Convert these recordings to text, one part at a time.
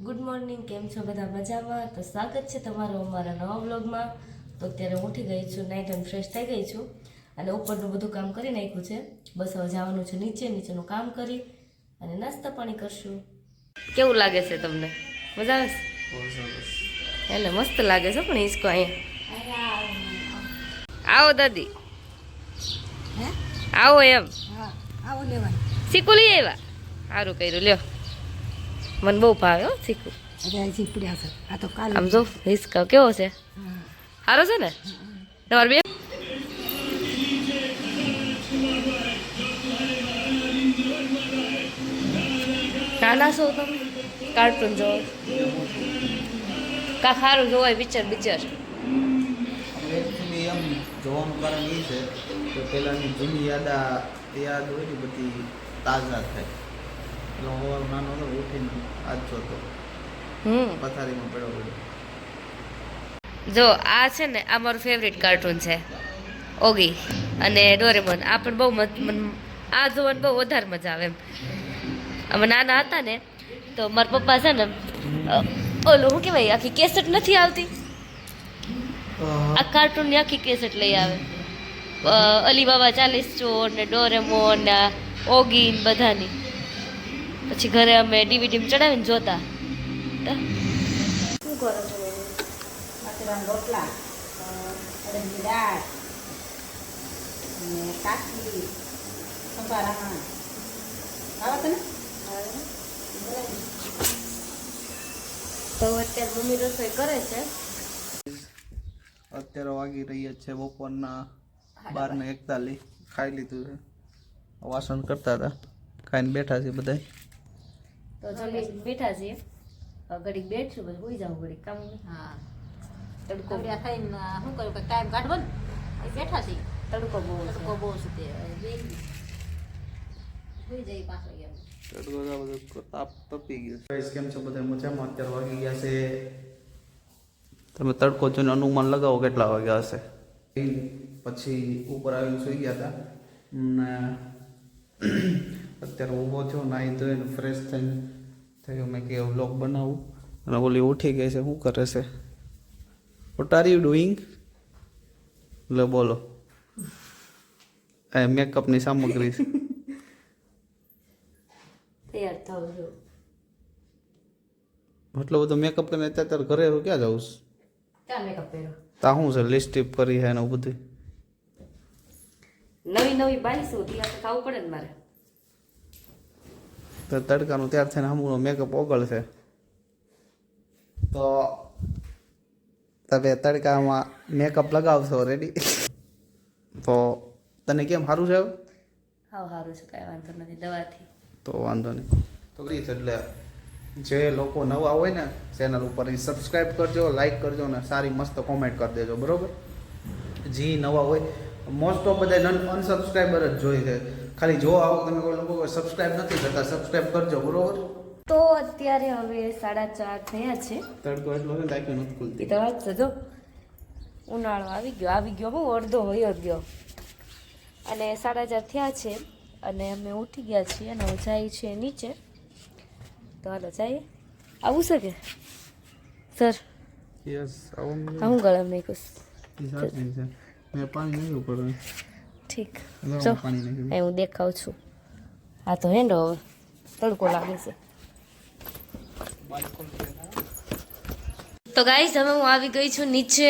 Good morning, કેમ છો બધા મજામાં? તો સ્વાગત છે તમારું અમારા નવા વ્લોગમાં. તો અત્યારે ઉઠી ગઈ છું, નાઈટ એન્ડ ફ્રેશ થઈ ગઈ છું અને ઉપરનું બધું કામ કરી નાખ્યું છે. બસ હવે જવાનું છે નીચેનું કામ કરી અને નાસ્તા પાણી કરશું. કેવું લાગે છે તમને? મજા આવે છે? એટલે મસ્ત લાગે છે પણ ઈસકો અહીંયા આવો દાદી, આવો એમ આવો લેવાય. શીખું લઈ આવ્યા, સારું કર્યું લ્યો. મને બહુ ભાવે હો શીખું. આ તો કાલે આમ જો હિસકા કેવો છે, સારો છે ને તમારે બે? નાના છો તમે? કાર્ટૂન જોવો કા સારું જોવાય? પિક્ચર એકચ્યુઅલી એમ જોવાનું કારણ એ છે કે પહેલાંની જૂની યાદ હોય ને બધી તાજા થાય. એટલે હું નાનો હતો ઉઠીને આજ જોતો પથારીમાં પડ્યો. જો આ છે ને આ મારું ફેવરેટ કાર્ટૂન છે, ઓગી અને ડોરેમોન. આ પણ બહુ આ જોવાની બહુ વધારે મજા આવે એમ. અમે નાના હતા ને તો મારા પપ્પા છે ને ઓલું શું કહેવાય, આખી કેસેટ નથી આવતી, આ કાર્ટૂનની આખી કેસેટ લઈ આવે. અલીબાબા 40 ચોર ને ડોરેમોન ને ઓગી ને બધાની. પછી ઘરે અમે ડીવીડીમાં ચડાવીને જોતા. શું કરો છો? રોટલા, અડદની દાળ અને કાચી સંભારામાં આવા તને તો અત્યારે મમ્મી રસોઈ કરે છે. અત્યારે વાગી રહ્યા છે બપોરના 12:41. ખાઈ લીધું છે, વાસણ કરતા હતા, ખાઈને બેઠા છે બધા. તો જમી બેઠા છીએ, ઘડીક બેઠશું પછી હોઈ જાવ ઘડીક કામ. હા તડકો કોબડિયા ખાઈને શું કર્યું કે ટાઈમ કાઢવો ને એ બેઠા છીએ. તડકો બહુ છે. તડકો બહુ છે તે હોઈ જાય પાછો એમ. તાપ તપી ગયો. કેમ છો બધા મજામાં? અત્યારે વાગી ગયા છે, તમે તડકો જોઈને અનુમાન લગાવો કેટલા વાગ્યા હશે. પછી ઉપર આવીને સુઈ ગયા હતા ને અત્યારે ઊભો થયો, નાહી ધોઈને ફ્રેશ થઈને થયો મેં કે વ્લોગ બનાવું. અને ઓલી ઉઠી ગઈ છે, શું કરે છે? What are you doing? લે બોલો. એ મેકઅપની સામગ્રી છે. તૈયાર થાવ છો? એટલો બધો મેકઅપ કરીને અત્યારે ઘરે ક્યાં જવું છે? ક્યાં મેકઅપ કર્યો? તા શું છે? લિપસ્ટિક કરી છે ને બધું નવી બાઈશું ત્યાં તો ખાવું પડે ને મારે. તો તડકાનું ત્યાર થઈને હમણાં મેકઅપ ઓગળશે તો તમે તડકામાં મેકઅપ લગાવશો રેડી. તો તને કેમ સારું છે? હાવ સારું છે, કાંઈ વાંધો નથી દવાથી. તો વાંધો નહીં. તો પ્લીઝ એટલે જે લોકો નવા હોય ને ચેનલ ઉપર એ સબસ્ક્રાઈબ કરજો, લાઈક કરજો ને સારી મસ્ત કોમેન્ટ કરી દેજો, બરોબર? જે નવા હોય મોસ્ટ ઓફ બધા અનસબસ્ક્રાઈબર જ જોઈ છે, ખાલી જો આવો તમે કોઈ લોકો સબસ્ક્રાઈબ નથી કરતા, સબસ્ક્રાઈબ કરજો, બરોબર? તો અત્યારે હવે 4:30 થયા છે. તડકો એટલો છે ટાઈકી નથી એ ખુલતી. તો વાત છે. જો ઉનાળો આવી ગયો હું અડધો હોય જ ગયો. અને 4:30 થયા છે અને અમે ઉઠી ગયા છીએ અને હવે જાય છે નીચે. તો હાલો જઈએ. આવું છે કે સર? યસ, આવું હું ગળમ નહીં ખુશ. મેં પાણી નહીં ઉપર. ઠીક, લાવો, જો પાણી નાખ્યું. અહીં હું દેખાઉં છું. હા તો હેંડો હવે તડકો લાગે છે. તો ગાઈસ હવે હું આવી ગઈ છું નીચે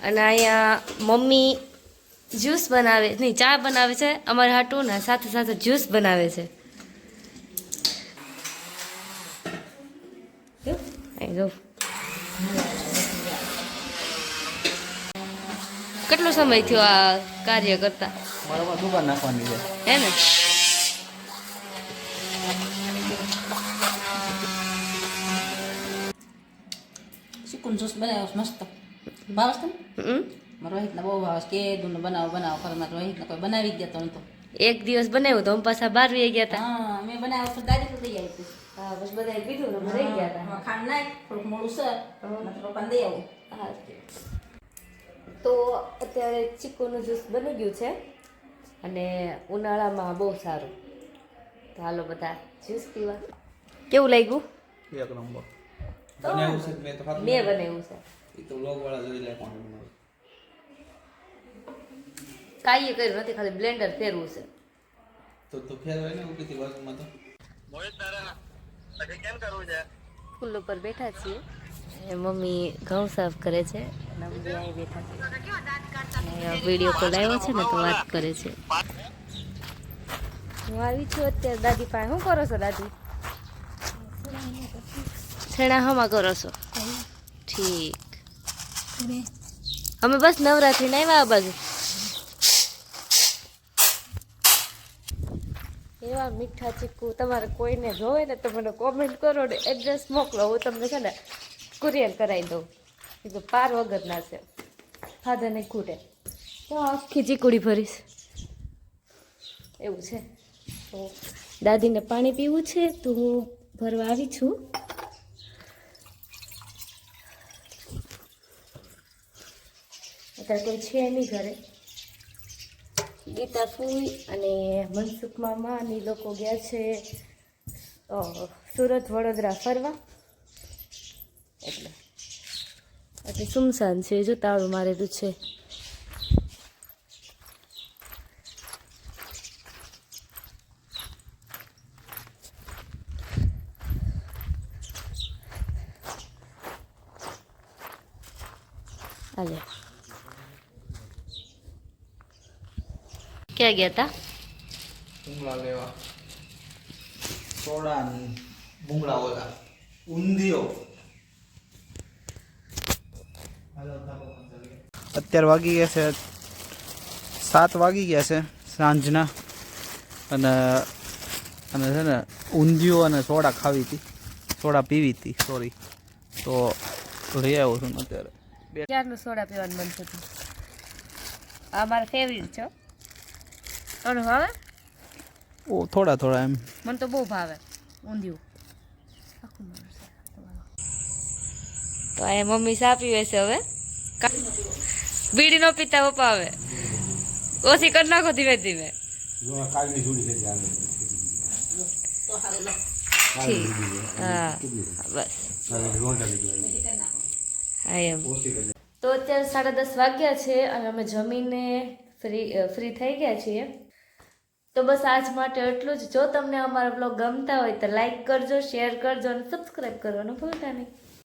અને અહીંયા મમ્મી જ્યુસ બનાવે નહીં, ચા બનાવે છે અમારે હાટું ને સાથે સાથે જ્યુસ બનાવે છે. અહીં જો કેટલો સમય થયો આ કાર્ય કરતા? બરાબર દુકાન નાખવાની છે હે ને? ચિકન જ્યુસ બનાવ્યો મસ્ત. ભાવસ તને? મારા રોહિતને બહુ ભાવસ કે દૂધનો બનાવો કરે. મારા રોહિતને કોઈ બનાવી જ દેતો નતો. એક દિવસ બનાવ્યું તો અમે પાછા 12 વાગે ગયા હતા. હા મેં બનાવ્યો તો દાદી તો દઈ આવી. હા બસ બધાએ પીધું ને અમે રહી ગયા હતા. ખાંડ નાખ, થોડુંક મોડું છે મારા પપ્પાને દઈ આવું. હા તો અત્યારે ચીકુનું જ્યુસ બની ગયું છે અને ઉનાળામાં બહુ સારું. તો હાલો બધા જ્યુસ પીવા. કેવું લાગ્યું? એક નંબર. બનાવ્યું છે મેં તો ખાધું મેં બનાવ્યું છે એ તો વ્લોગ વાળા જોઈ લે કોણ બનાવે. કાંઈ કર્યું નથી, ખાલી બ્લેન્ડર ફેરવું છે. તો ફેરવાય ને ઉપરથી બાજુમાં તો ફૂલ ઉપર બેઠા છીએ. એ મમ્મી ઘઉં સાફ કરે છે અને અમે અહીં બેઠા છીએ. અને વિડીયો કોલ આવ્યો છે ને તો વાત કરે છે. હું આવી છું અત્યારે દાદી પાસે. શું કરો છો દાદી? છેડા હમા કરો છો? ઠીક. અમે બસ નવરાત્રી આવ્યા આ બાજુ. એવા મીઠા ચીકુ તમારે કોઈને જોવે ને તો મને કોમેન્ટ કરો ને એડ્રેસ મોકલો. હું તમને છે ને કુરિયર કરાવી દઉં. કીધું પાર વગરના છે, ફાધર નહીં ખૂટે. તો આખી ચીકુડી ભરીશ એવું છે. તો દાદીને પાણી પીવું છે તો હું ભરવા આવી છું. અત્યારે કોઈ છે નહીં ઘરે. ગીતા ફૂઈ અને મનસુખ મામા અને લોકો ગયા છે સુરત વડોદરા ફરવા. એટલે સુમસાન છે. જો તાળું મારેલું છે. હાલે ક્યાં ગયા હતા? ભૂંગળા લેવા. સોડા ને ભૂંગળા ઓલા ઊંધિયો. અત્યારે વાગી ગયા છે 7 વાગી ગયા છે સાંજના. અને છે ને ઊંધિયો અને સોડા ખાવી હતી, સોડા પીવી હતી સોરી. તો લઈ આવ્યો છું અત્યારે. ક્યારનું સોડા પીવાનું મન થતું. આ મારા ફેવરિટ છે. તને ભાવે? ઓ થોડા થોડા એમ. મને તો બહુ ભાવે ઊંધિયું. તો આ મમ્મી ચા પીવે છે હવે. બીડી નો પીતા પપ્પા હવે. ઓછી કરી નાખો ધીમે ધીમે. ઠીક. હા બસ. હા એમ. તો અત્યારે 10:30 વાગ્યા છે અને અમે જમીને ફ્રી થઈ ગયા છીએ. તો બસ આજ માટે એટલું જ. જો તમને અમારા બ્લોગ ગમતા હોય તો લાઈક કરજો, શેર કરજો અને સબસ્ક્રાઈબ કરવાનું ભૂલતા નહીં.